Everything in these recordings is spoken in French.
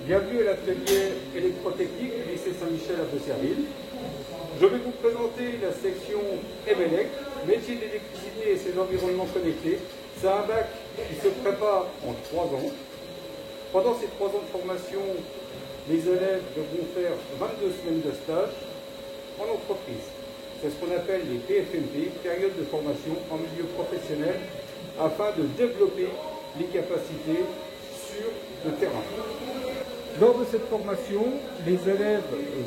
Bienvenue à l'atelier électrotechnique du lycée Saint-Michel à Beaucerville. Je vais vous présenter la section EMELEC, métier d'électricité et ses environnements connectés. C'est un bac qui se prépare en 3 ans. Pendant ces 3 ans de formation, les élèves devront faire 22 semaines de stage en entreprise. C'est ce qu'on appelle les PFMP, périodes de formation en milieu professionnel, afin de développer les capacités sur le terrain. Lors de cette formation, les élèves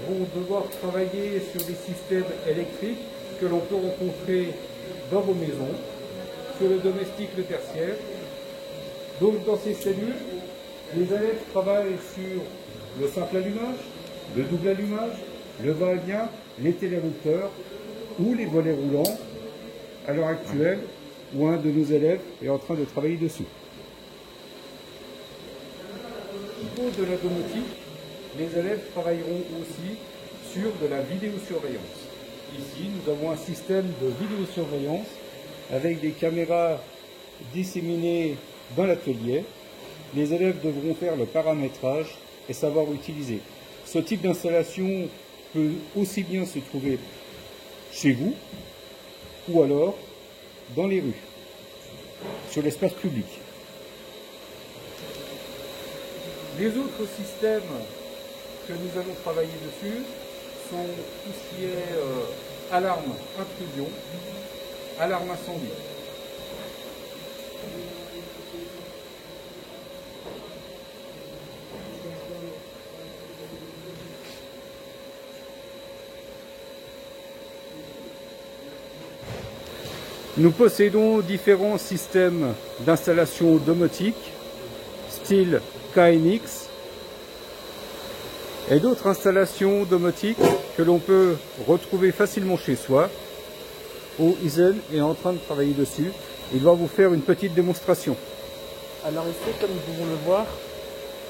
vont devoir travailler sur des systèmes électriques que l'on peut rencontrer dans vos maisons, sur le domestique, le tertiaire. Donc dans ces cellules, les élèves travaillent sur le simple allumage, le double allumage, le va-et-vient, les télérouteurs ou les volets roulants. À l'heure actuelle, où un de nos élèves est en train de travailler dessus. Au niveau de la domotique, les élèves travailleront aussi sur de la vidéosurveillance. Ici, nous avons un système de vidéosurveillance avec des caméras disséminées dans l'atelier. Les élèves devront faire le paramétrage et savoir utiliser. Ce type d'installation peut aussi bien se trouver chez vous ou alors dans les rues, sur l'espace public. Les autres systèmes que nous allons travailler dessus sont tout ce qui est alarme intrusion, alarme incendie. Nous possédons différents systèmes d'installation domotique, style KNX, et d'autres installations domotiques que l'on peut retrouver facilement chez soi. Isen est en train de travailler dessus. Il va vous faire une petite démonstration. Alors ici, comme nous pouvons le voir,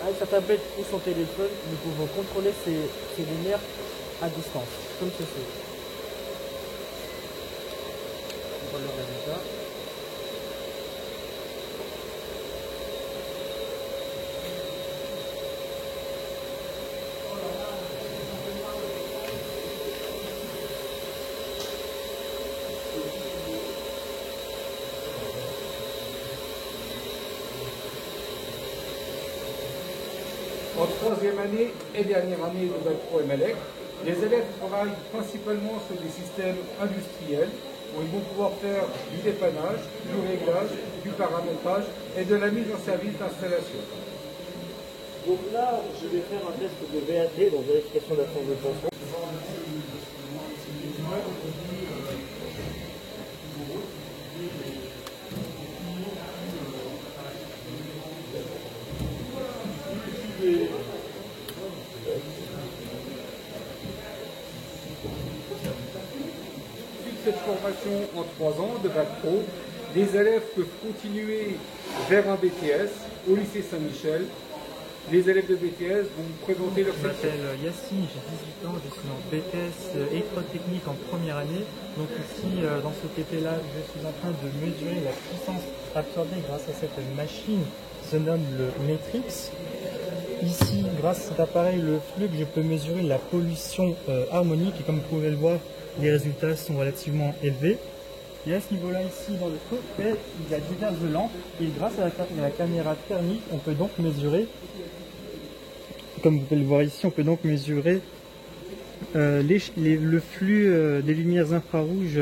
avec sa tablette ou son téléphone, nous pouvons contrôler ces lumières à distance, comme ceci. On voit le résultat. En 3e année et dernière année de Bac Pro EMELEC, les élèves travaillent principalement sur des systèmes industriels où ils vont pouvoir faire du dépannage, du réglage, du paramétrage et de la mise en service d'installation. Donc là, je vais faire un test de VAD, donc vérification d'absence de tension. Cette formation en 3 ans de Bac Pro, les élèves peuvent continuer vers un BTS au lycée Saint-Michel. Les élèves de BTS vont présenter leur section. Je m'appelle Yassine, j'ai 18 ans, je suis en BTS électrotechnique en première année. Donc ici, dans ce TP-là, je suis en train de mesurer la puissance absorbée grâce à cette machine qui se nomme le Matrix. Ici, grâce à cet appareil, le flux, je peux mesurer la pollution harmonique et comme vous pouvez le voir, les résultats sont relativement élevés. Et à ce niveau-là, ici, dans le cockpit, il y a diverses lampes et grâce à la caméra thermique, on peut donc mesurer, comme vous pouvez le voir ici, on peut donc mesurer le flux des lumières infrarouges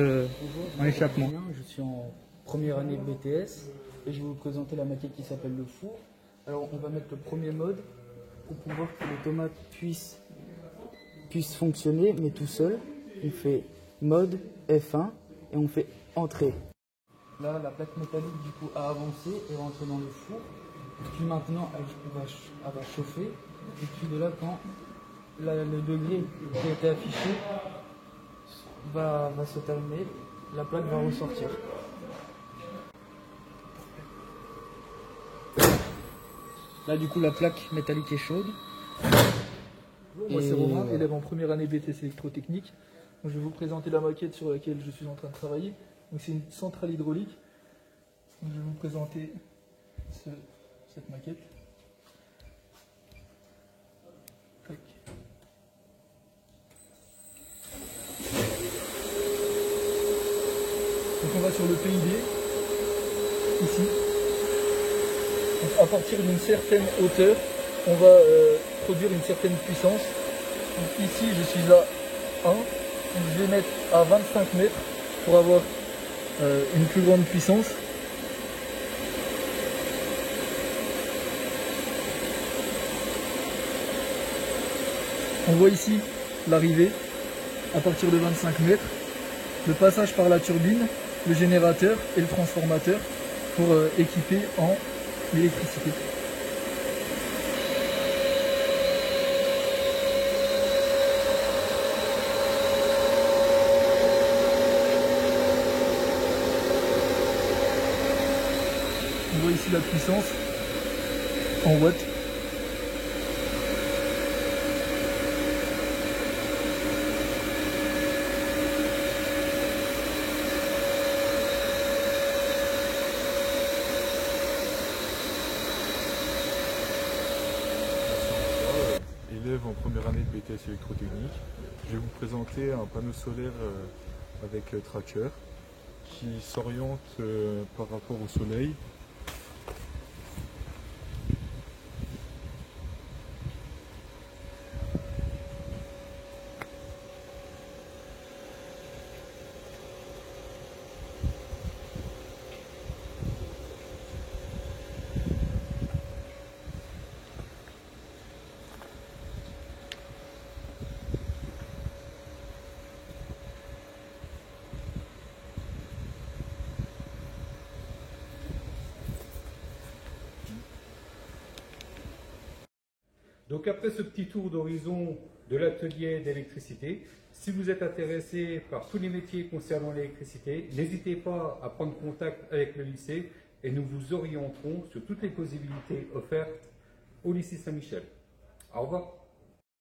en échappement. Je suis en première année de BTS et je vais vous présenter la maquette qui s'appelle le four. Alors on va mettre le premier mode pour pouvoir que les tomates puissent fonctionner, mais tout seul. On fait mode F1 et on fait entrée. Là, la plaque métallique du coup a avancé et rentré dans le four. Puis maintenant, elle va chauffer. Et puis de là, quand le degré qui a été affiché va se terminer, la plaque va ressortir. Là, du coup, la plaque métallique est chaude. Moi, c'est Romain, élève en première année BTS électrotechnique. Donc, je vais vous présenter la maquette sur laquelle je suis en train de travailler. Donc, c'est une centrale hydraulique. Donc, je vais vous présenter cette maquette. le PID, ici. Donc, à partir d'une certaine hauteur, on va produire une certaine puissance. Donc, ici, je suis à 1, donc je vais mettre à 25 mètres pour avoir une plus grande puissance. On voit ici l'arrivée à partir de 25 mètres, le passage par la turbine, le générateur et le transformateur pour équiper en l'électricité. On voit ici la puissance en watts. Élève en première année de BTS électrotechnique. Je vais vous présenter un panneau solaire avec tracker qui s'oriente par rapport au soleil. Donc après ce petit tour d'horizon de l'atelier d'électricité, si vous êtes intéressé par tous les métiers concernant l'électricité, n'hésitez pas à prendre contact avec le lycée et nous vous orienterons sur toutes les possibilités offertes au lycée Saint-Michel. Au revoir.